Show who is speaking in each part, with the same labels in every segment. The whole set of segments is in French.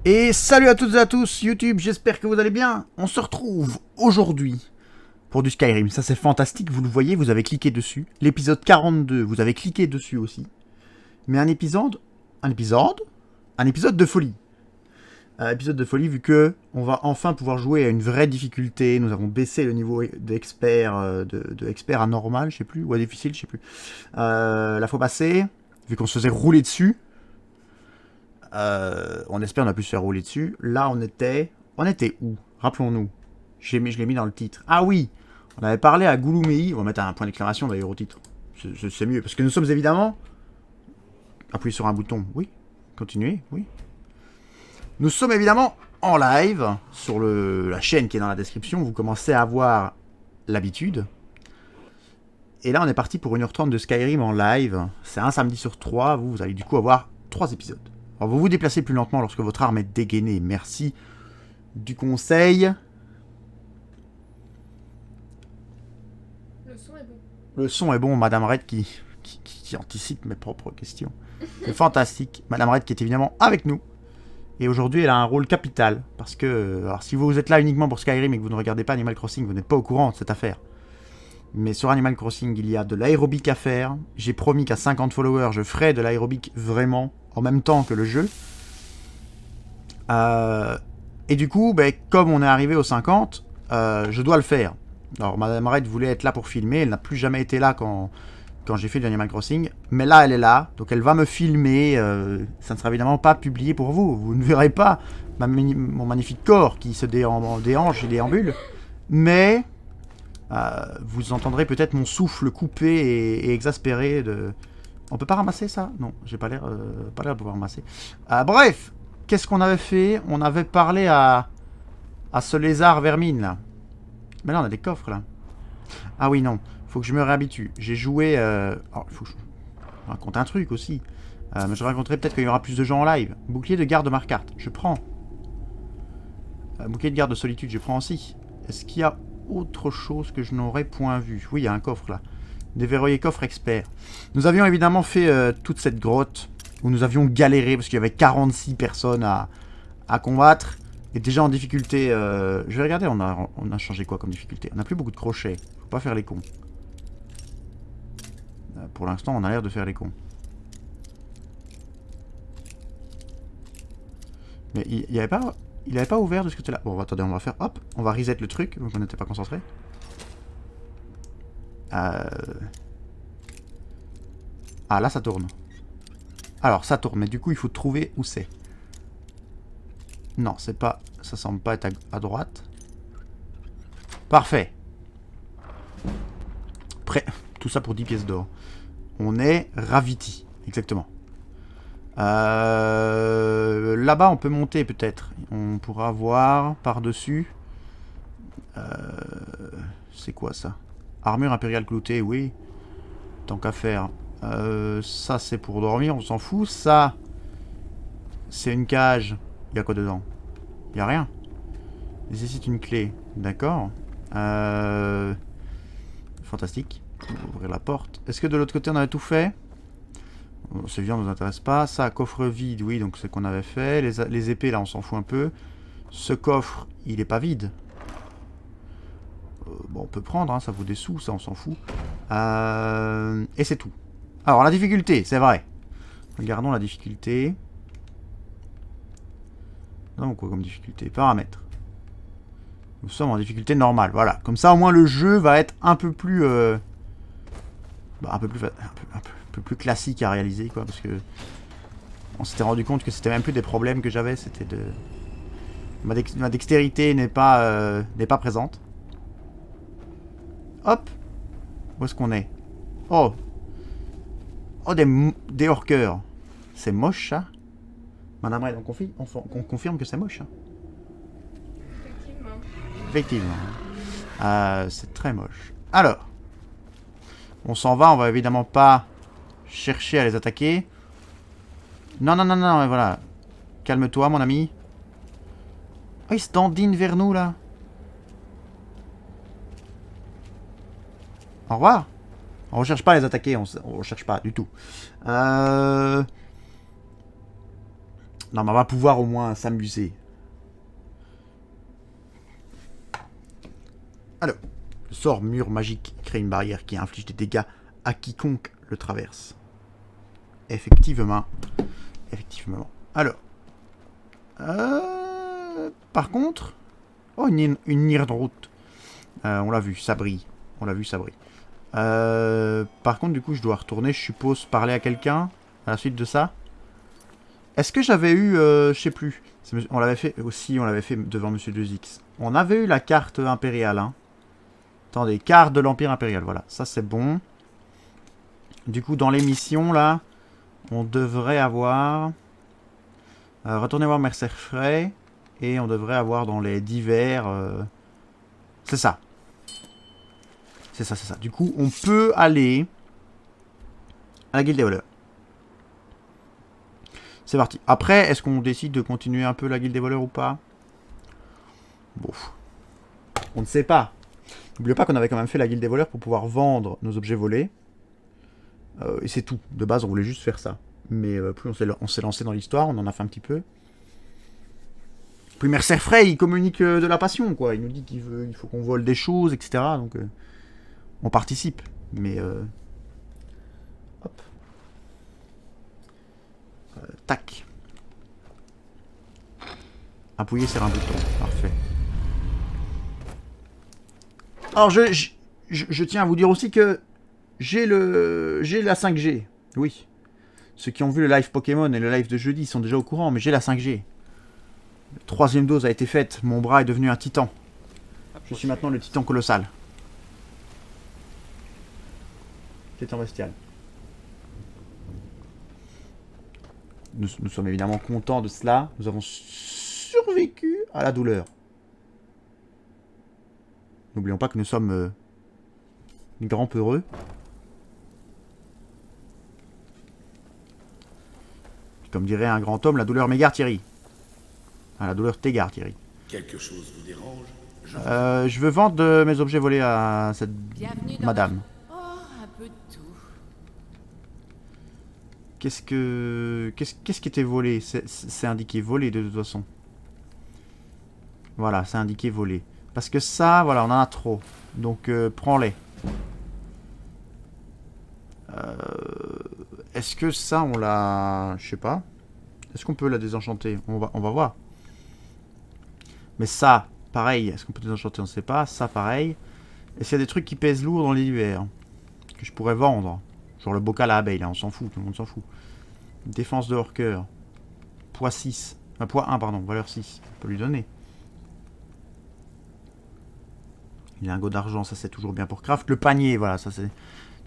Speaker 1: Et salut à toutes et à tous, YouTube, j'espère que vous allez bien. On se retrouve aujourd'hui pour du Skyrim. Ça c'est fantastique, vous le voyez, vous avez cliqué dessus. L'épisode 42, vous avez cliqué dessus aussi. Mais un épisode de folie. Un épisode de folie vu que on va enfin pouvoir jouer à une vraie difficulté. Nous avons baissé le niveau d'expert de expert à normal, je sais plus, ou à difficile, je sais plus. La fois passée, vu qu'on se faisait rouler dessus, on espère ne plus se faire rouler dessus. Là, on était où? Rappelons-nous. Je l'ai mis dans le titre. Ah oui, on avait parlé à Gouloumei. On va mettre un point d'exclamation d'ailleurs au titre. C'est mieux parce que nous sommes évidemment. Appuyez sur un bouton. Oui. Continuez. Oui. Nous sommes évidemment en live sur la chaîne qui est dans la description. Vous commencez à avoir l'habitude. Et là, on est parti pour 1h30 de Skyrim en live. C'est un samedi sur 3. Vous allez du coup avoir 3 épisodes. Alors, vous vous déplacez plus lentement lorsque votre arme est dégainée. Merci du conseil.
Speaker 2: Le son est bon.
Speaker 1: Le son est bon, Madame Red qui anticipe mes propres questions. C'est fantastique. Madame Red qui est évidemment avec nous. Et aujourd'hui, elle a un rôle capital. Parce que, alors, si vous êtes là uniquement pour Skyrim et que vous ne regardez pas Animal Crossing, vous n'êtes pas au courant de cette affaire. Mais sur Animal Crossing, il y a de l'aérobic à faire. J'ai promis qu'à 50 followers, je ferai de l'aérobic vraiment, en même temps que le jeu. Et du coup, comme on est arrivé aux 50, je dois le faire. Alors, Madame Red voulait être là pour filmer. Elle n'a plus jamais été là quand j'ai fait du Animal Crossing. Mais là, elle est là. Donc, elle va me filmer. Ça ne sera évidemment pas publié pour vous. Vous ne verrez pas mon magnifique corps qui se déhanche et déambule. Mais vous entendrez peut-être mon souffle coupé et exaspéré de... On peut pas ramasser ça? Non, j'ai pas l'air de pouvoir ramasser. Bref, qu'est-ce qu'on avait fait? On avait parlé à ce lézard vermine là. Mais là on a des coffres là. Ah oui non, faut que je me réhabitue. J'ai joué... Alors, il faut que je raconte un truc aussi. Mais je raconterai peut-être qu'il y aura plus de gens en live. Bouclier de garde Marquardt, je prends. Bouclier de garde de solitude, je prends aussi. Est-ce qu'il y a autre chose que je n'aurais point vu? Oui, il y a un coffre là. Déverrouiller coffre expert. Nous avions évidemment fait toute cette grotte où nous avions galéré parce qu'il y avait 46 personnes à combattre. Et déjà en difficulté... je vais regarder, on a changé quoi comme difficulté? On n'a plus beaucoup de crochets. Faut pas faire les cons. Pour l'instant, on a l'air de faire les cons. Mais il avait pas ouvert de ce côté-là. Bon, attendez, on va faire... Hop, on va reset le truc, donc on n'était pas concentré. Ah, là, ça tourne. Alors, ça tourne, mais du coup, il faut trouver où c'est. Non, c'est pas... Ça semble pas être à droite. Parfait. Prêt. Tout ça pour 10 pièces d'or. On est Raviti. Exactement. Là-bas, on peut monter, peut-être. On pourra voir par-dessus. C'est quoi, ça? Armure impériale cloutée, oui. Tant qu'à faire. Ça, c'est pour dormir, on s'en fout. Ça, c'est une cage. Il y a quoi dedans? Il y a rien. Nécessite une clé. D'accord. Fantastique. On va ouvrir la porte. Est-ce que de l'autre côté, on avait tout fait? Ces viandes ne nous intéresse pas. Ça, coffre vide, oui, donc c'est qu'on avait fait. Les épées, là, on s'en fout un peu. Ce coffre, il est pas vide. Bon, on peut prendre, hein, ça vaut des sous, ça, on s'en fout. Et c'est tout. Alors, la difficulté, c'est vrai. Regardons la difficulté. Non, quoi comme difficulté? Paramètres. Nous sommes en difficulté normale, voilà. Comme ça, au moins, le jeu va être un peu plus... un peu plus classique à réaliser, quoi, parce que... On s'était rendu compte que c'était même plus des problèmes que j'avais, c'était de... Ma dextérité n'est pas présente. Hop. Où est-ce qu'on est? Oh. Oh, des hors-cœurs. C'est moche, ça. Madame Red, on confirme que c'est moche, hein.
Speaker 2: Effectivement.
Speaker 1: C'est très moche. Alors. On s'en va, on va évidemment pas chercher à les attaquer. Non, non, non, non, voilà. Calme-toi, mon ami. Oh, ils se dandinent vers nous, là. Au revoir. On recherche pas à les attaquer, on recherche pas du tout. Non, mais on va pouvoir au moins s'amuser. Alors, le sort mur magique crée une barrière qui inflige des dégâts à quiconque le traverse. Effectivement. Effectivement. Alors. Par contre... Oh, une Nirdrout. On l'a vu, ça brille. On l'a vu, ça brille. Par contre, du coup, je dois retourner, je suppose, parler à quelqu'un à la suite de ça. Est-ce que j'avais eu... je sais plus. On l'avait fait aussi, on l'avait fait devant Monsieur 2X. On avait eu la carte impériale, hein. Attendez, carte de l'Empire impérial, voilà. Ça, c'est bon. Du coup, dans l'émission, là, on devrait avoir... retournez voir Mercer Frey. Et on devrait avoir dans les divers... C'est ça. C'est ça, c'est ça. Du coup, on peut aller à la guilde des voleurs. C'est parti. Après, est-ce qu'on décide de continuer un peu la guilde des voleurs ou pas? Bon. On ne sait pas. N'oubliez pas qu'on avait quand même fait la guilde des voleurs pour pouvoir vendre nos objets volés. Et c'est tout. De base, on voulait juste faire ça. Mais plus on s'est lancé dans l'histoire, on en a fait un petit peu. Puis Mercer Frey, il communique de la passion, quoi. Il nous dit qu'il faut qu'on vole des choses, etc. Donc, on participe. Mais, hop. Tac. Appuyer sur un bouton. Parfait. Alors, je tiens à vous dire aussi que j'ai la 5G. Oui. Ceux qui ont vu le live Pokémon et le live de jeudi sont déjà au courant, mais j'ai la 5G. La 3e dose a été faite. Mon bras est devenu un titan. Je suis maintenant le titan colossal. Titan bestial. Nous sommes évidemment contents de cela. Nous avons survécu à la douleur. N'oublions pas que nous sommes grands peureux. Comme dirait un grand homme, la douleur m'égare Thierry. Ah, la douleur t'égare Thierry.
Speaker 2: Quelque chose vous dérange?
Speaker 1: Je veux vendre mes objets volés à cette madame.
Speaker 3: Oh, un peu de tout.
Speaker 1: Qu'est-ce qui était volé? C'est indiqué volé de toute façon. Voilà, c'est indiqué volé. Parce que ça, voilà, on en a trop. Donc, prends-les. Est-ce que ça, on l'a... Je sais pas. Est-ce qu'on peut la désenchanter? On va voir. Mais ça, pareil. Est-ce qu'on peut désenchanter? On ne sait pas. Ça, pareil. Est-ce qu'il y a des trucs qui pèsent lourd dans l'univers que je pourrais vendre? Genre le bocal à abeilles, là, on s'en fout. Tout le monde s'en fout. Défense de hors-cœur. Poids 6. Poids 1, pardon. Valeur 6. On peut lui donner. Lingot d'argent, ça c'est toujours bien pour craft. Le panier, voilà, ça c'est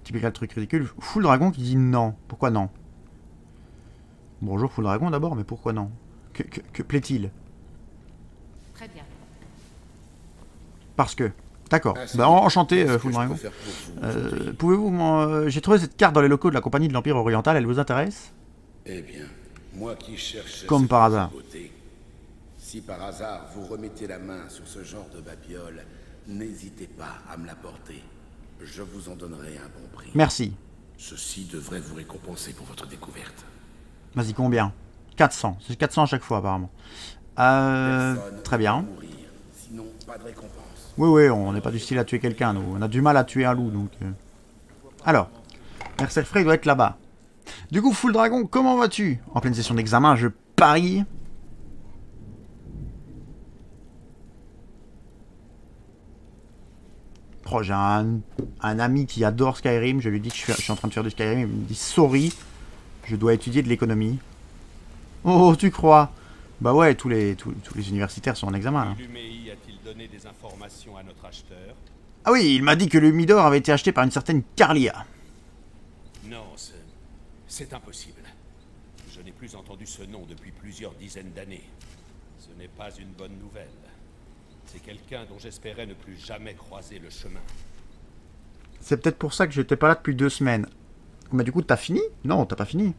Speaker 1: typiquement le truc ridicule. Full Dragon qui dit non. Pourquoi non? Bonjour Full Dragon d'abord, mais pourquoi non? Que plaît-il?
Speaker 3: Très bien.
Speaker 1: Parce que. D'accord. Bah, enchanté, Full Dragon. Pouvez-vous j'ai trouvé cette carte dans les locaux de la compagnie de l'Empire Oriental, elle vous intéresse?
Speaker 2: Eh bien, moi qui cherche
Speaker 1: Comme par hasard.
Speaker 2: beauté, si par hasard vous remettez la main sur ce genre de babiole, n'hésitez pas à me l'apporter. Je vous en donnerai un bon prix.
Speaker 1: Merci.
Speaker 2: Ceci devrait vous récompenser pour votre découverte.
Speaker 1: Vas-y, combien? 400. C'est 400 à chaque fois, apparemment. Très bien.
Speaker 2: Mourir, sinon pas de récompense.
Speaker 1: Oui, on n'est pas du style à tuer quelqu'un, nous. On a du mal à tuer un loup, donc... Alors, Mercer Frey doit être là-bas. Du coup, Full Dragon, comment vas-tu? En pleine session d'examen, je parie... Oh, j'ai un ami qui adore Skyrim, je lui dis que je suis en train de faire du Skyrim, il me dit sorry, je dois étudier de l'économie. Oh, tu crois? Bah ouais, tous les universitaires sont en examen. Là.
Speaker 4: L'UMEI a-t-il donné des informations à notre acheteur?
Speaker 1: Ah oui, il m'a dit que le Midor avait été acheté par une certaine Carlia.
Speaker 4: Non, c'est impossible. Je n'ai plus entendu ce nom depuis plusieurs dizaines d'années. Ce n'est pas une bonne nouvelle. C'est quelqu'un dont j'espérais ne plus jamais croiser le chemin.
Speaker 1: C'est peut-être pour ça que j'étais pas là depuis 2 semaines. Mais du coup, t'as fini? Non, t'as pas fini.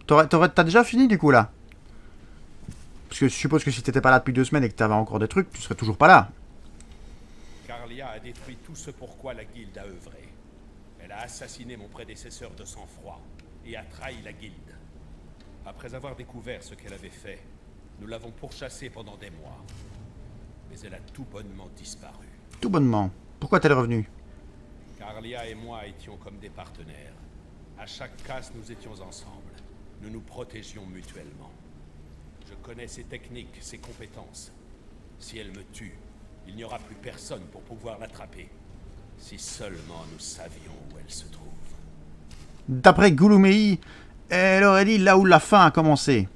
Speaker 1: T'as déjà fini du coup là? Parce que je suppose que si t'étais pas là depuis 2 semaines et que t'avais encore des trucs, tu serais toujours pas là.
Speaker 4: Carlia a détruit tout ce pourquoi la guilde a œuvré. Elle a assassiné mon prédécesseur de sang-froid et a trahi la guilde. Après avoir découvert ce qu'elle avait fait, nous l'avons pourchassée pendant des mois. Mais elle a tout bonnement disparu.
Speaker 1: Tout bonnement. Pourquoi t'es revenu?
Speaker 4: Carlia et moi étions comme des partenaires. À chaque casse, nous étions ensemble. Nous nous protégions mutuellement. Je connais ses techniques, ses compétences. Si elle me tue, il n'y aura plus personne pour pouvoir l'attraper. Si seulement nous savions où elle se trouve.
Speaker 1: D'après Gouloumei, elle aurait dit là où la fin a commencé.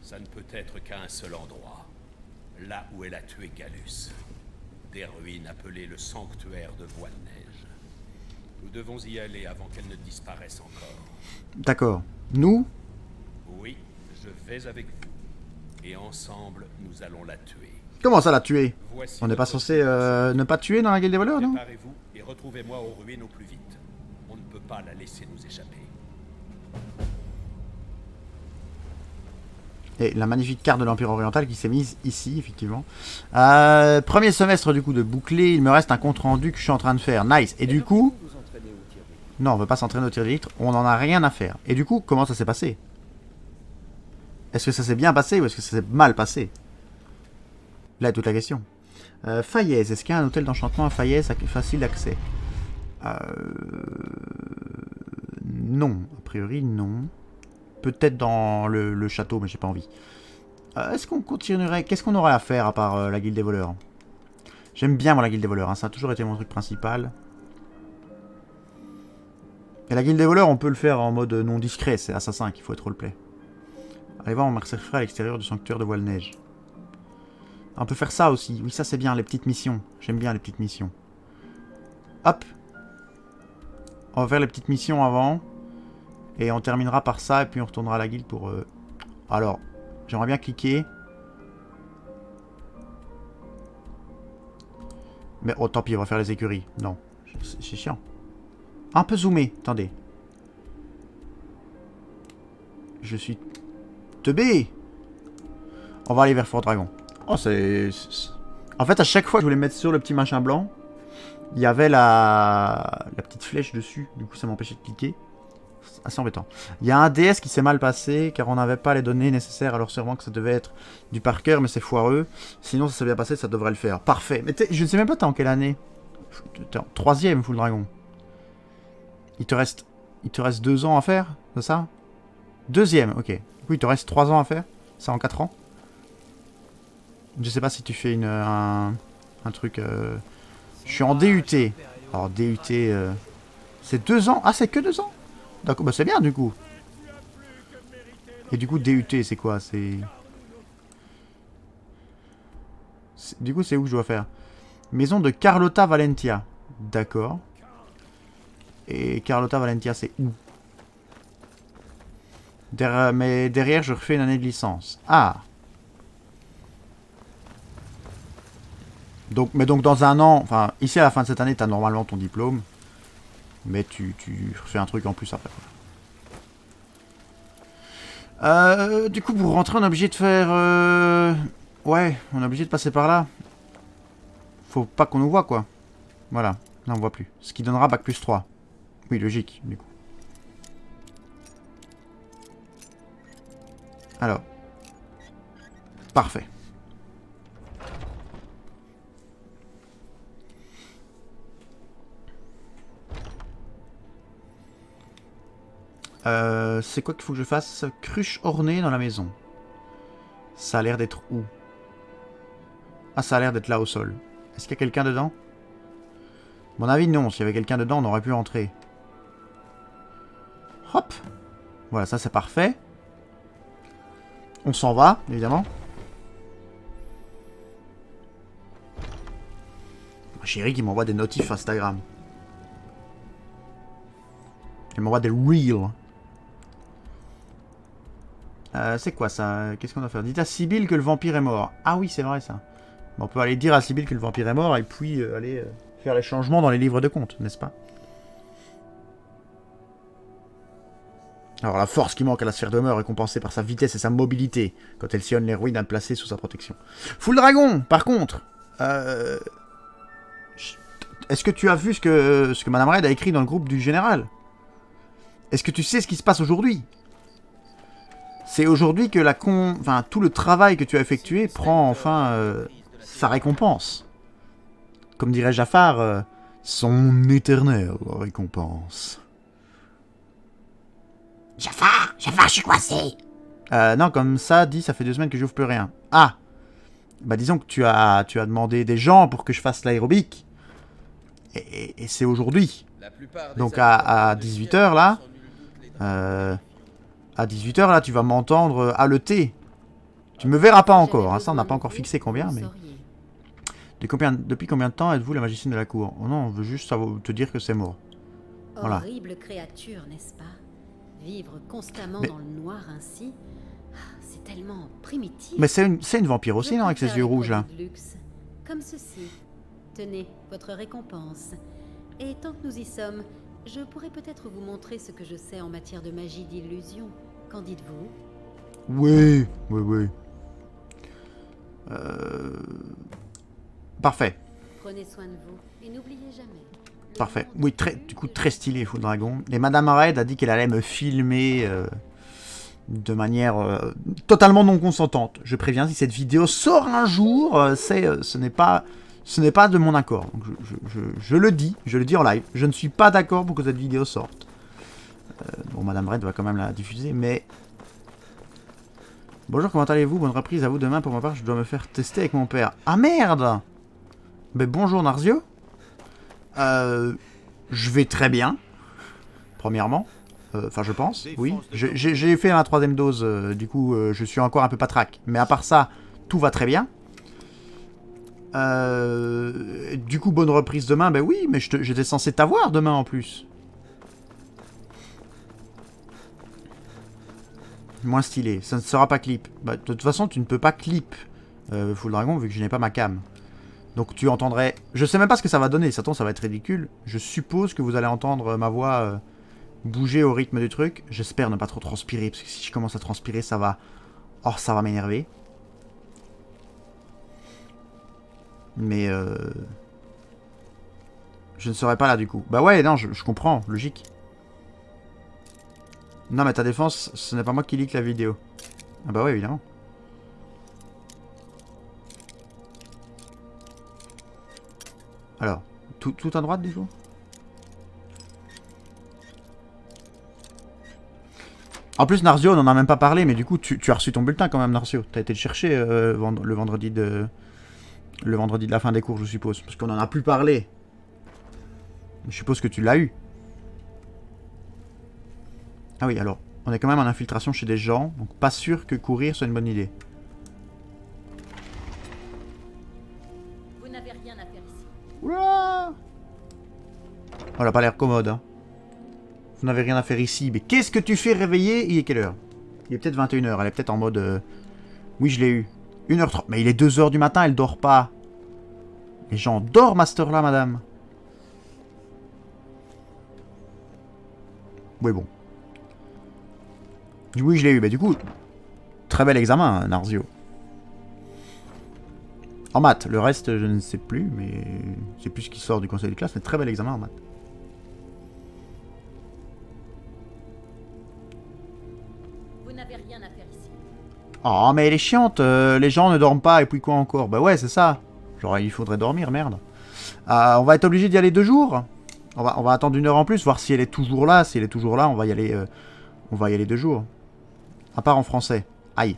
Speaker 4: Ça ne peut être qu'à un seul endroit. Là où elle a tué Gallus. Des ruines appelées le sanctuaire de Voile-Neige. Nous devons y aller avant qu'elle ne disparaisse encore.
Speaker 1: D'accord. Nous?
Speaker 4: Oui, je vais avec vous. Et ensemble, nous allons la tuer.
Speaker 1: Comment ça la tuer?
Speaker 4: Voici
Speaker 1: On n'est pas
Speaker 4: notre
Speaker 1: censé ne pas tuer dans la guilde des voleurs, non?
Speaker 4: Préparez-vous et retrouvez-moi aux ruines au plus vite. On ne peut pas la laisser nous échapper.
Speaker 1: Et la magnifique carte de l'Empire oriental qui s'est mise ici, effectivement. Premier semestre, du coup, de boucler. Il me reste un compte-rendu que je suis en train de faire. Nice. Et du coup... Non, on veut pas s'entraîner au tir d'élite. On n'en a rien à faire. Et du coup, comment ça s'est passé? Est-ce que ça s'est bien passé ou est-ce que ça s'est mal passé? Là est toute la question. Fayez. Est-ce qu'il y a un hôtel d'enchantement à Fayez facile d'accès? Non. A priori, non. Peut-être dans le château, mais j'ai pas envie. Est-ce qu'on continuerait... Qu'est-ce qu'on aurait à faire à part la guilde des voleurs? J'aime bien, moi, la guilde des voleurs. Hein. Ça a toujours été mon truc principal. Et la guilde des voleurs, on peut le faire en mode non discret. C'est assassin qu'il faut être roleplay. Allez voir, on mercerie à l'extérieur du sanctuaire de Voile-Neige. On peut faire ça aussi. Oui, ça c'est bien, les petites missions. J'aime bien les petites missions. Hop. On va faire les petites missions avant. Et on terminera par ça. Et puis on retournera à la guilde pour... Alors, j'aimerais bien cliquer. Mais oh, tant pis, on va faire les écuries. Non, c'est chiant. Un peu zoomé, attendez. Je suis teubé. On va aller vers Fort Dragon. Oh, c'est... En fait, à chaque fois que je voulais mettre sur le petit machin blanc, il y avait la petite flèche dessus. Du coup, ça m'empêchait de cliquer. C'est assez embêtant. Il y a un DS qui s'est mal passé, car on n'avait pas les données nécessaires. Alors sûrement que ça devait être du par cœur, mais c'est foireux. Sinon, ça s'est bien passé, ça devrait le faire. Parfait. Mais je ne sais même pas t'es en quelle année. T'es en 3ème, Full Dragon. Il te reste 2 ans à faire, c'est ça? 2ème, ok. Du coup, il te reste 3 ans à faire. C'est en 4 ans. Je sais pas si tu fais un truc... Je suis en DUT. Alors, DUT... C'est 2 ans? Ah, c'est que 2 ans? D'accord, bah c'est bien, du coup. Et du coup, DUT, c'est quoi? Du coup, c'est où que je dois faire? Maison de Carlotta Valentia. D'accord. Et Carlotta Valentia, c'est où? Mais derrière, je refais une année de licence. Ah! Mais donc dans un an, enfin, ici à la fin de cette année, tu as normalement ton diplôme. Mais tu refais un truc en plus après. Du coup, pour rentrer, on est obligé de faire... Ouais, on est obligé de passer par là. Faut pas qu'on nous voit, quoi. Voilà, là on voit plus. Ce qui donnera bac plus 3. Oui, logique, du coup. Alors. Parfait. C'est quoi qu'il faut que je fasse? Cruche ornée dans la maison. Ça a l'air d'être où? Ah, ça a l'air d'être là au sol. Est-ce qu'il y a quelqu'un dedans? À mon avis, non. S'il y avait quelqu'un dedans, on aurait pu entrer. Hop. Voilà, ça c'est parfait. On s'en va, évidemment. Ma chérie qui m'envoie des notifs Instagram. Elle m'envoie des reels. C'est quoi ça? Qu'est-ce qu'on doit faire? Dites à Sibylle que le vampire est mort. Ah oui, c'est vrai ça. Bon, on peut aller dire à Sibylle que le vampire est mort et puis aller faire les changements dans les livres de compte, n'est-ce pas? Alors la force qui manque à la sphère de mort est compensée par sa vitesse et sa mobilité quand elle sillonne les ruines placées sous sa protection. Full Dragon, par contre, est-ce que tu as vu ce que Madame Red a écrit dans le groupe du général? Est-ce que tu sais ce qui se passe aujourd'hui? C'est aujourd'hui que enfin, tout le travail que tu as effectué prend enfin sa récompense. Comme dirait Jafar, son éternelle récompense.
Speaker 5: Jafar, je suis coincé.
Speaker 1: Non, comme ça, dit, ça fait 2 semaines que j'ouvre plus rien. Ah! Bah disons que tu as demandé des gens pour que je fasse l'aérobic. Et c'est aujourd'hui. Donc à 18h là, à 18h là, tu vas m'entendre haleter. Tu me verras pas encore, hein, ça on n'a pas encore fixé combien, mais... Depuis combien de temps êtes-vous la magicienne de la cour? Oh non, on veut juste te dire que c'est mort. Voilà.
Speaker 6: Horrible créature, n'est-ce pas? Vivre constamment
Speaker 1: Mais-
Speaker 6: dans le noir ainsi, c'est tellement primitif.
Speaker 1: Mais c'est une vampire aussi,
Speaker 6: Je
Speaker 1: non, avec ses
Speaker 6: préfère
Speaker 1: yeux
Speaker 6: les
Speaker 1: rouges là.
Speaker 6: produits de luxe, comme ceci. Tenez, votre récompense. Et tant que nous y sommes, je pourrais peut-être vous montrer ce que je sais en matière de magie d'illusion. Qu'en dites-vous?
Speaker 1: Oui. Parfait.
Speaker 6: Prenez soin de vous et n'oubliez jamais. le
Speaker 1: Parfait.
Speaker 6: monde
Speaker 1: Oui,
Speaker 6: est
Speaker 1: du coup,
Speaker 6: que-
Speaker 1: très stylé, Full Dragon. Et Madame Red a dit qu'elle allait me filmer de manière totalement non consentante. Je préviens, si cette vidéo sort un jour, ce n'est pas de mon accord. Donc je le dis en live. Je ne suis pas d'accord pour que cette vidéo sorte. Bon, Madame Red va quand même la diffuser, mais... Bonjour, comment allez-vous? Bonne reprise à vous demain. Pour ma part, je dois me faire tester avec mon père. Ah merde! Ben bonjour Narzio. Je vais très bien. Premièrement. Enfin, je pense, oui. J'ai fait ma 3e dose, du coup, je suis encore un peu patraque. Mais à part ça, tout va très bien. Du coup, bonne reprise demain. Ben oui, mais j'étais censé t'avoir demain en plus. Moins stylé. Ça ne sera pas clip. Bah, de toute façon, tu ne peux pas clip Full Dragon vu que je n'ai pas ma cam. Donc tu entendrais... Je sais même pas ce que ça va donner. Ça va être ridicule. Je suppose que vous allez entendre ma voix bouger au rythme du truc. J'espère ne pas trop transpirer. Parce que si je commence à transpirer, ça va... Oh, ça va m'énerver. Mais je ne serai pas là du coup. Bah ouais, non, je comprends. Logique. Non, mais ta défense, ce n'est pas moi qui leak la vidéo. Ah bah ouais, évidemment. Alors, tout à droite du coup? En plus, Narzio, on n'en a même pas parlé, mais du coup, tu as reçu ton bulletin quand même, Narzio. Tu as été le chercher le vendredi de la fin des cours, je suppose. Parce qu'on n'en a plus parlé. Je suppose que tu l'as eu. Ah oui, alors, on est quand même en infiltration chez des gens, donc pas sûr que courir soit une bonne idée.
Speaker 6: Vous n'avez rien à faire ici.
Speaker 1: Ouah, oh, elle a pas l'air commode, hein. Vous n'avez rien à faire ici, mais qu'est-ce que tu fais réveiller? Il est quelle heure? Il est peut-être 21h, elle est peut-être en mode... Oui, je l'ai eu. 1h30. Mais il est 2h du matin, elle dort pas. Les gens dorment à cette heure-là, madame. Oui, bon. Oui, je l'ai eu. Mais du coup, très bel examen, Narzio. En maths. Le reste, je ne sais plus, mais c'est plus ce qui sort du conseil de classe, mais très bel examen en maths.
Speaker 6: Vous n'avez rien à faire ici.
Speaker 1: Oh, mais elle est chiante, les gens ne dorment pas, et puis quoi encore? Bah ouais, c'est ça. Genre, il faudrait dormir, merde. On va être obligé d'y aller 2 jours. On va attendre 1 heure en plus, voir si elle est toujours là. Si elle est toujours là, on va y aller 2 jours. À part en français. Aïe.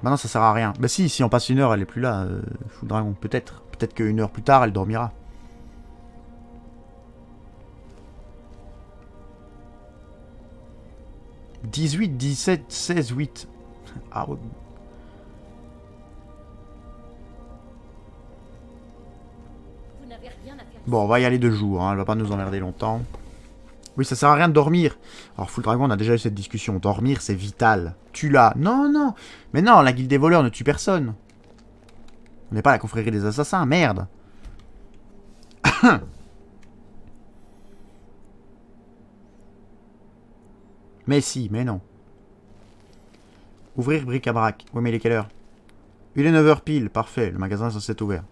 Speaker 1: Bah non, ça sert à rien. Bah si on passe 1 heure, elle est plus là, Full Dragon. Peut-être. Peut-être qu'1 heure plus tard, elle dormira. « 18, 17, 16, 8. » Ah ouais.
Speaker 6: Vous n'avez rien à faire ici.
Speaker 1: Bon, on va y aller 2 jours, hein. Elle va pas nous emmerder longtemps. Oui, ça sert à rien de dormir. Alors, Full Dragon, on a déjà eu cette discussion. Dormir, c'est vital. Tue-la. Non, non. Mais non, la guilde des voleurs ne tue personne. On n'est pas la confrérie des assassins, merde. Mais si, mais non. Ouvrir bric-à-brac. Oui, mais il est quelle heure? Il est 9h pile, parfait. Le magasin est censé être ouvert.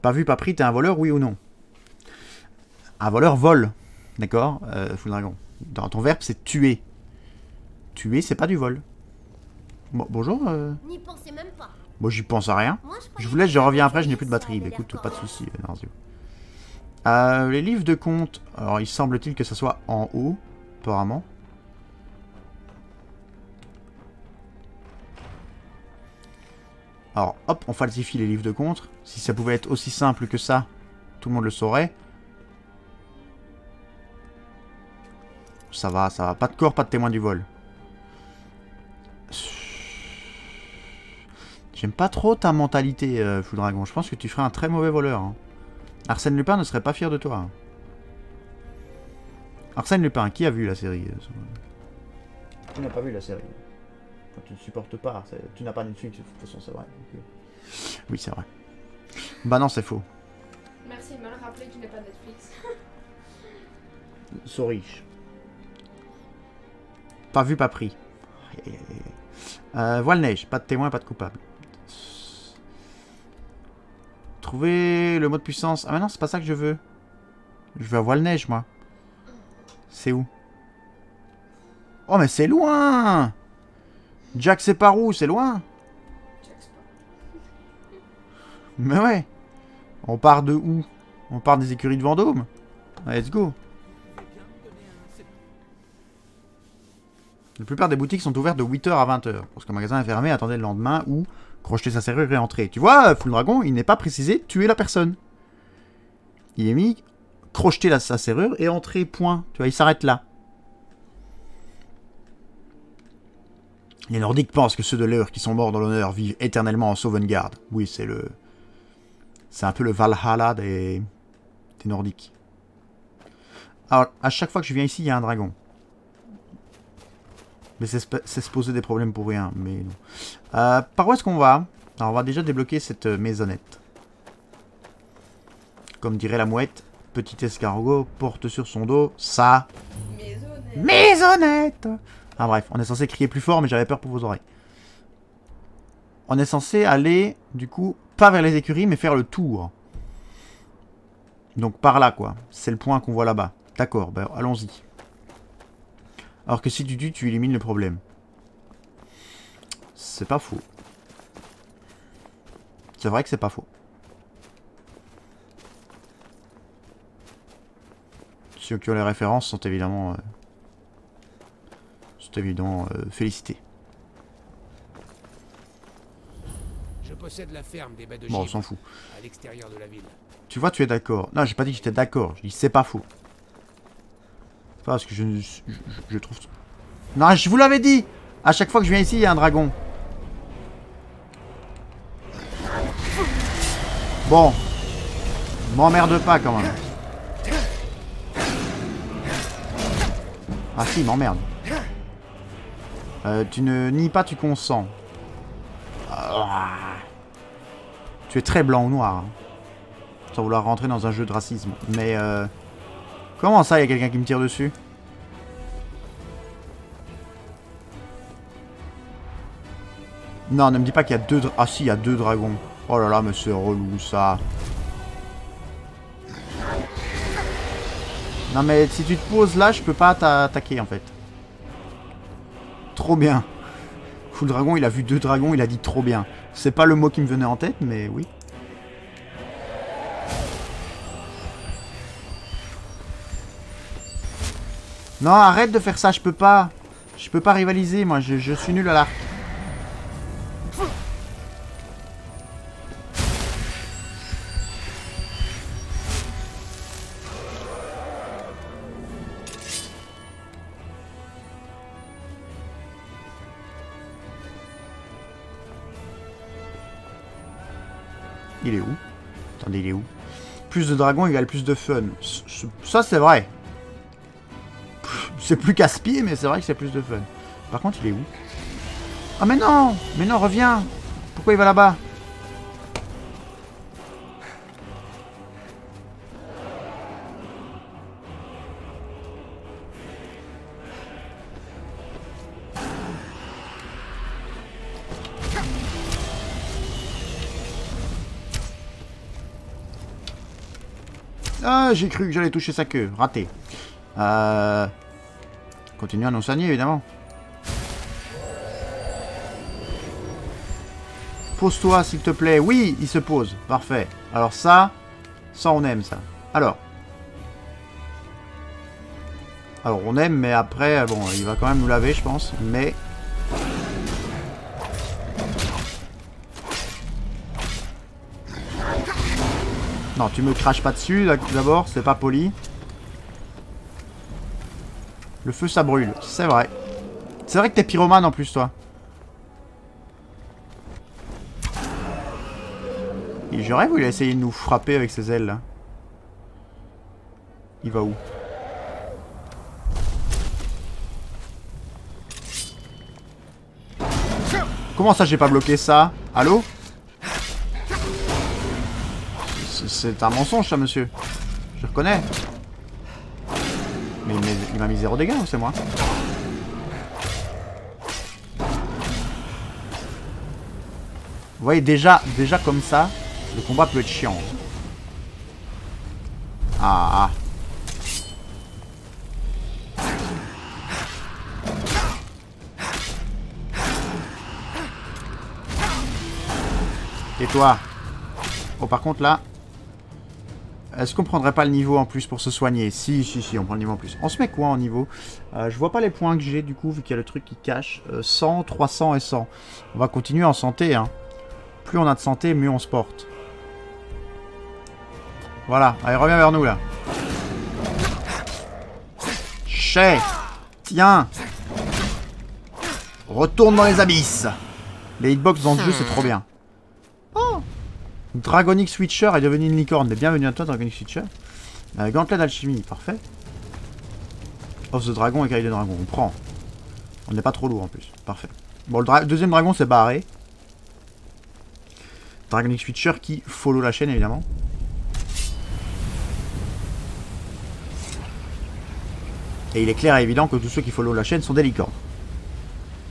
Speaker 1: Pas vu, pas pris, t'es un voleur, oui ou non? Un voleur vole. D'accord, Full Dragon. Dans ton verbe, c'est tuer. tuer, c'est pas du vol. Bon, bonjour.
Speaker 5: N'y pensez même pas.
Speaker 1: Bon, j'y pense à rien.
Speaker 5: Moi,
Speaker 1: Je
Speaker 5: croyais
Speaker 1: vous laisse,
Speaker 5: que
Speaker 1: je reviens après,
Speaker 5: ça
Speaker 1: je n'ai plus de batterie.
Speaker 5: avait
Speaker 1: Bah
Speaker 5: l'air
Speaker 1: écoute, pas de
Speaker 5: correct.
Speaker 1: soucis, Narzio. Les livres de compte. Alors, il semble-t-il que ça soit en haut, apparemment. Alors, hop, on falsifie les livres de compte. Si ça pouvait être aussi simple que ça, tout le monde le saurait. Ça va, ça va. Pas de corps, pas de témoin du vol. J'aime pas trop ta mentalité, Fou Dragon. Je pense que tu ferais un très mauvais voleur. Hein. Arsène Lupin ne serait pas fier de toi. Hein. Arsène Lupin, qui a vu la série Tu n'as pas vu la série. Enfin, tu ne supportes pas. Tu n'as pas Netflix, de toute façon, c'est vrai. Donc, oui, c'est vrai. Bah non, c'est faux.
Speaker 7: Merci de me le rappeler que tu n'es pas Netflix.
Speaker 1: So riche. Pas vu, pas pris. Voile-neige, pas de témoin, pas de coupable. Trouver le mot de puissance. Ah mais non, c'est pas ça que je veux. Je veux à voile-neige, moi. C'est où? Oh mais c'est loin! Jack c'est par où? C'est loin? Mais ouais. On part de où? On part des écuries de Vendôme? Let's go. La plupart des boutiques sont ouvertes de 8h à 20h. Parce qu'un magasin est fermé, attendez le lendemain ou crocheter sa serrure et entrer. Tu vois, Full Dragon, il n'est pas précisé tuer la personne. Il est mis crocheter sa serrure et entrer, point. Tu vois, il s'arrête là. Les Nordiques pensent que ceux de l'heure qui sont morts dans l'honneur vivent éternellement en Sovngarde. Oui, c'est le... C'est un peu le Valhalla des Nordiques. Alors, à chaque fois que je viens ici, il y a un dragon. Mais c'est se poser des problèmes pour rien, mais non. Par où est-ce qu'on va? Alors, on va déjà débloquer cette maisonnette. Comme dirait la mouette, petit escargot porte sur son dos sa... Maisonnette. Ah bref, on est censé crier plus fort, mais j'avais peur pour vos oreilles. On est censé aller, du coup, pas vers les écuries, mais faire le tour. Donc par là, quoi. C'est le point qu'on voit là-bas. D'accord, ben allons-y. Alors que si tu tues, tu élimines le problème. C'est pas faux. C'est vrai que c'est pas faux. Ceux qui ont les références sont évidemment... félicités.
Speaker 8: Je possède la ferme des baies de
Speaker 1: Bon, on
Speaker 8: givre,
Speaker 1: s'en fout.
Speaker 8: à l'extérieur de la ville.
Speaker 1: Tu vois, tu es d'accord. Non, j'ai pas dit que j'étais d'accord. Je dis c'est pas faux. Parce que je trouve... Non, je vous l'avais dit. À chaque fois que je viens ici, il y a un dragon. Bon. M'emmerde pas quand même. Ah si, il m'emmerde. Tu ne nies pas, tu consens. Tu es très blanc ou noir. Hein. Sans vouloir rentrer dans un jeu de racisme. Mais comment ça, il y a quelqu'un qui me tire dessus? Non, ne me dis pas qu'il y a deux... Ah si, il y a deux dragons. Oh là là, mais c'est relou, ça. Non, mais si tu te poses là, je peux pas t'attaquer, en fait. Trop bien. Full Dragon, il a vu deux dragons, il a dit trop bien. C'est pas le mot qui me venait en tête, mais oui. Non, arrête de faire ça, je peux pas. Je peux pas rivaliser, moi, je suis nul à l'arc. Il est où? Attendez, il est où? Plus de dragons égale plus de fun. Ça, c'est vrai. C'est plus casse-pied, mais c'est vrai que c'est plus de fun. Par contre, il est où? Ah, mais non! Mais non, reviens! Pourquoi il va là-bas? Ah, j'ai cru que j'allais toucher sa queue. Raté. Continuons à nous soigner, évidemment. Pose-toi, s'il te plaît. Oui, il se pose. Parfait. Alors ça on aime, ça. Alors, on aime, mais après, bon, il va quand même nous laver, je pense. Mais... Non, tu me craches pas dessus, d'abord, c'est pas poli. Le feu, ça brûle. C'est vrai. C'est vrai que t'es pyromane, en plus, toi. Et j'aurais voulu essayer de nous frapper avec ses ailes, là. Il va où? Comment ça, j'ai pas bloqué ça? Allô? C'est un mensonge, ça, monsieur. Je reconnais. Mais il m'a mis 0 dégâts, ou c'est moi? Vous voyez, déjà comme ça, le combat peut être chiant. Ah. Et toi? Oh, par contre, là... Est-ce qu'on prendrait pas le niveau en plus pour se soigner? Si, on prend le niveau en plus. On se met quoi en niveau? Je vois pas les points que j'ai, du coup, vu qu'il y a le truc qui cache. 100, 300 et 100. On va continuer en santé, hein. Plus on a de santé, mieux on se porte. Voilà, allez, reviens vers nous, là. Chais! Tiens! Retourne dans les abysses! Les hitbox dans ce jeu, c'est trop bien. Oh! Dragonic Switcher est devenu une licorne. Bienvenue à toi, Dragonic Switcher. Gantelet d'alchimie, parfait. Of the Dragon et Caille de Dragon, on prend. On n'est pas trop lourd en plus, parfait. Bon, le deuxième dragon s'est barré. Dragonic Switcher qui follow la chaîne, évidemment. Et il est clair et évident que tous ceux qui follow la chaîne sont des licornes.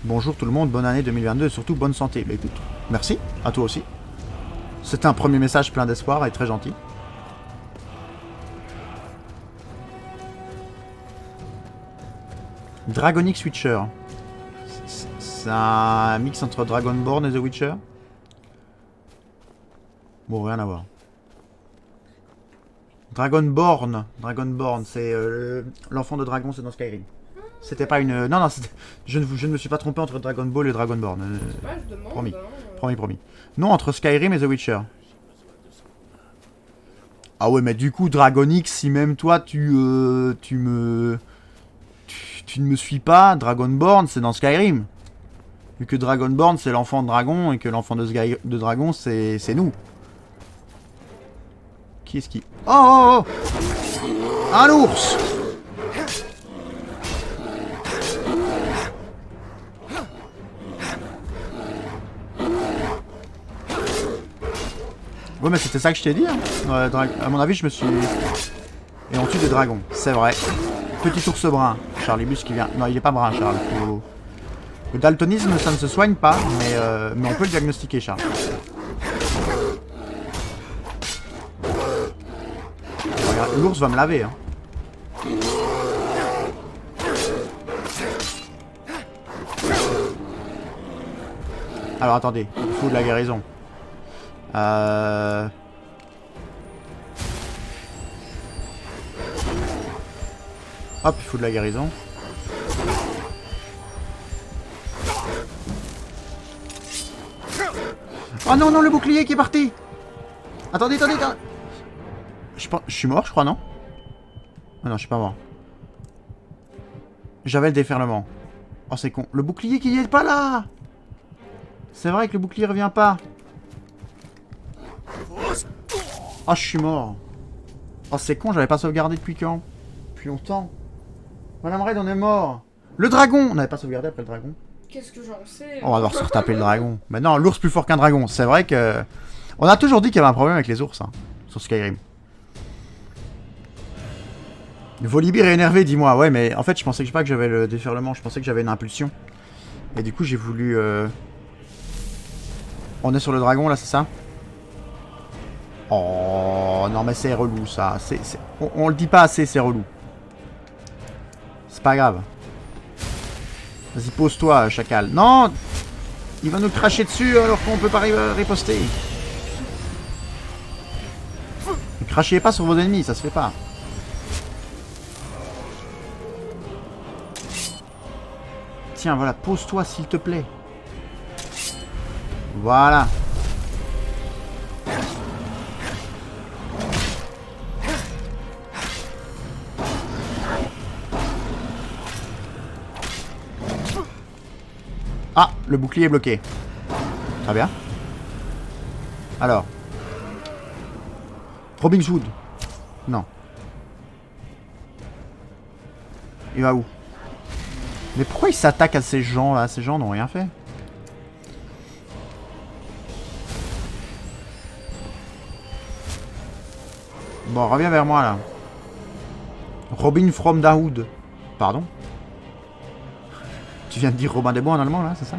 Speaker 1: Bonjour tout le monde, bonne année 2022 et surtout bonne santé. Bah écoute, merci, à toi aussi. C'était un premier message plein d'espoir et très gentil. Dragonic Switcher. C'est un mix entre Dragonborn et The Witcher. Bon, rien à voir. Dragonborn, c'est l'enfant de dragon, c'est dans Skyrim. C'était pas une... Non, je ne me suis pas trompé entre Dragon Ball et Dragonborn.
Speaker 7: Je demande,
Speaker 1: promis,
Speaker 7: hein.
Speaker 1: promis. Non, entre Skyrim et The Witcher. Ah ouais, mais du coup, Dragonix, si même toi, tu ne me suis pas, Dragonborn, c'est dans Skyrim. Vu que Dragonborn, c'est l'enfant de dragon, et que l'enfant de dragon, c'est nous. Qui est-ce qui... Oh, un ours! Ouais, mais c'était ça que je t'ai dit, hein. À mon avis, je me suis... Et on tue des dragons, c'est vrai. Petit ours brun. Charlibus qui vient... Non, il est pas brun, Charles. Le daltonisme, ça ne se soigne pas, mais on peut le diagnostiquer, Charles. L'ours va me laver, hein. Alors, attendez. Il faut de la guérison. Hop, il faut de la guérison. Oh non, non, le bouclier qui est parti. Attendez. Je suis mort, je crois, non? Ah non, je suis pas mort. J'avais le déferlement. Oh, c'est con. Le bouclier qui est pas là. C'est vrai que le bouclier revient pas. Oh, je suis mort. Oh, c'est con, j'avais pas sauvegardé depuis quand? Depuis longtemps. Madame Red, on est mort. Le dragon. On n'avait pas sauvegardé après le dragon.
Speaker 7: Qu'est-ce que j'en sais?
Speaker 1: On va devoir se retaper le dragon. Mais non, l'ours plus fort qu'un dragon. C'est vrai que... On a toujours dit qu'il y avait un problème avec les ours, hein, sur Skyrim. Volibear est énervé, dis-moi. Ouais, mais en fait, je pensais pas que j'avais le déferlement. Je pensais que j'avais une impulsion. Et du coup, j'ai voulu... On est sur le dragon, là, c'est ça? Oh, non, mais c'est relou, ça. On le dit pas assez, c'est relou. C'est pas grave. Vas-y, pose-toi, chacal. Non! Il va nous cracher dessus alors qu'on peut pas riposter. Ne crachez pas sur vos ennemis, ça se fait pas. Tiens, voilà, pose-toi s'il te plaît. Voilà. Ah, le bouclier est bloqué. Très bien. Alors. Robin Hood. Non. Il va où? Mais pourquoi il s'attaque à ces gens là? Ces gens n'ont rien fait. Bon, reviens vers moi là. Robin from the Hood. Pardon? Tu viens de dire Robin des Bois en allemand là, c'est ça?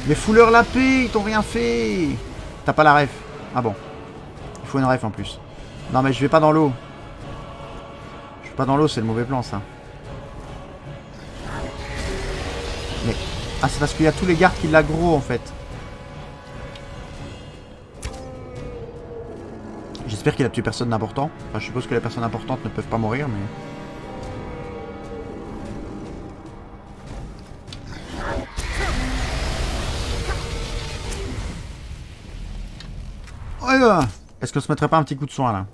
Speaker 1: Mais fous-leur la paix, ils t'ont rien fait. T'as pas la ref. Ah bon. Il faut une ref en plus. Non mais je vais pas dans l'eau. Je vais pas dans l'eau, c'est le mauvais plan ça. Mais... Ah c'est parce qu'il y a tous les gardes qui l'aggro en fait. J'espère qu'il a tué personne d'important. Enfin je suppose que les personnes importantes ne peuvent pas mourir mais... Est-ce qu'on se mettrait pas un petit coup de soin là?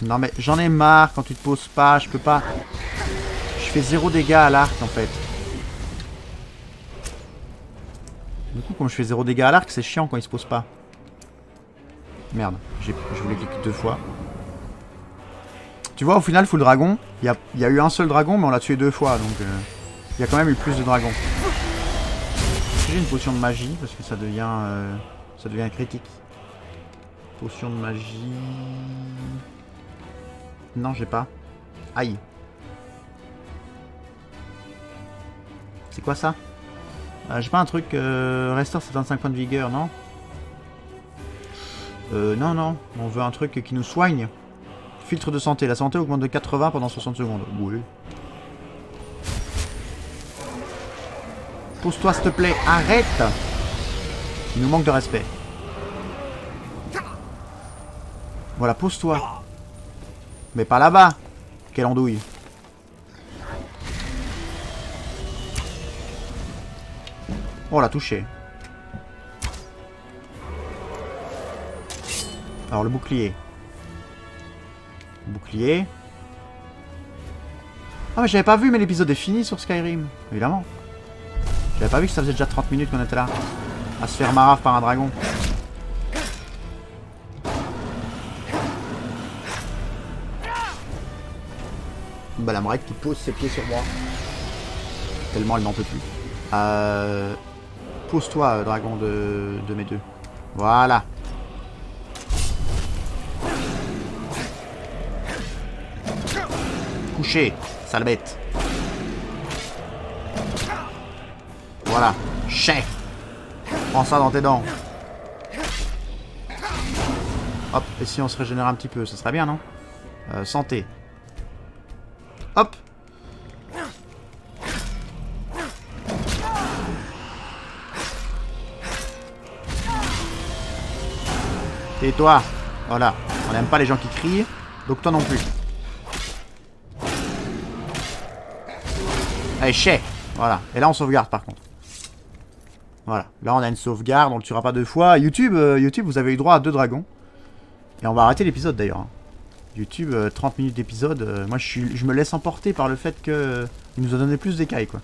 Speaker 1: Non mais j'en ai marre quand tu te poses pas, je peux pas... Je fais 0 dégâts à l'arc en fait. Du coup comme je fais 0 dégâts à l'arc c'est chiant quand il se pose pas. Merde, je voulais cliquer 2 fois. Tu vois au final full dragon, il y a eu un seul dragon mais on l'a tué 2 fois donc... Il y a quand même eu plus de dragons. J'ai une potion de magie parce que ça devient critique. Potion de magie. Non, j'ai pas. Aïe. C'est quoi ça? J'ai pas un truc. Restaure 75 points de vigueur, non? Non, non. On veut un truc qui nous soigne. Filtre de santé. La santé augmente de 80 pendant 60 secondes. Oui. Pose-toi s'il te plaît, arrête! Il nous manque de respect. Voilà, pose-toi. Mais pas là-bas. Quelle andouille. Oh, on l'a touché. Alors, le bouclier. Bouclier. Ah, mais j'avais pas vu, mais l'épisode est fini sur Skyrim. Évidemment. J'avais pas vu que ça faisait déjà 30 minutes qu'on était là. À se faire marave par un dragon. Bah la Marette qui pose ses pieds sur moi. Tellement elle n'en peut plus. Pose-toi, dragon de mes deux. Voilà. Couché, sale bête. Voilà. Chef. Prends ça dans tes dents. Hop, et si on se régénère un petit peu, ça serait bien, non? Santé. Hop. Et toi. Voilà. On n'aime pas les gens qui crient, donc toi non plus. Allez, chef. Voilà. Et là, on sauvegarde, par contre. Voilà, là on a une sauvegarde, on le tuera pas 2 fois. YouTube, vous avez eu droit à 2 dragons. Et on va arrêter l'épisode d'ailleurs. YouTube, 30 minutes d'épisode. Moi je me laisse emporter par le fait que... Il nous a donné plus d'écailles quoi.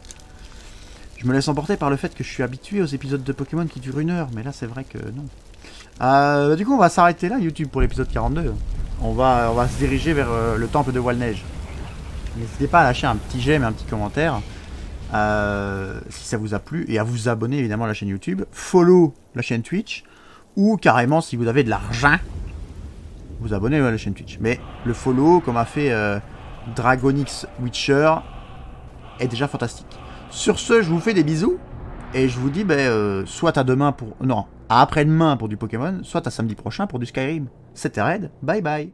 Speaker 1: Je me laisse emporter par le fait que je suis habitué aux épisodes de Pokémon qui durent 1 heure. Mais là c'est vrai que non. Du coup on va s'arrêter là YouTube pour l'épisode 42. On va se diriger vers le temple de Voile-Neige. N'hésitez pas à lâcher un petit j'aime et un petit commentaire. Si ça vous a plu et à vous abonner évidemment à la chaîne YouTube, follow la chaîne Twitch ou carrément si vous avez de l'argent vous abonnez à la chaîne Twitch. Mais le follow comme a fait Dragonix Witcher est déjà fantastique. Sur ce, je vous fais des bisous et je vous dis soit à demain pour... Non, à après-demain pour du Pokémon, soit à samedi prochain pour du Skyrim. C'était Red, bye bye.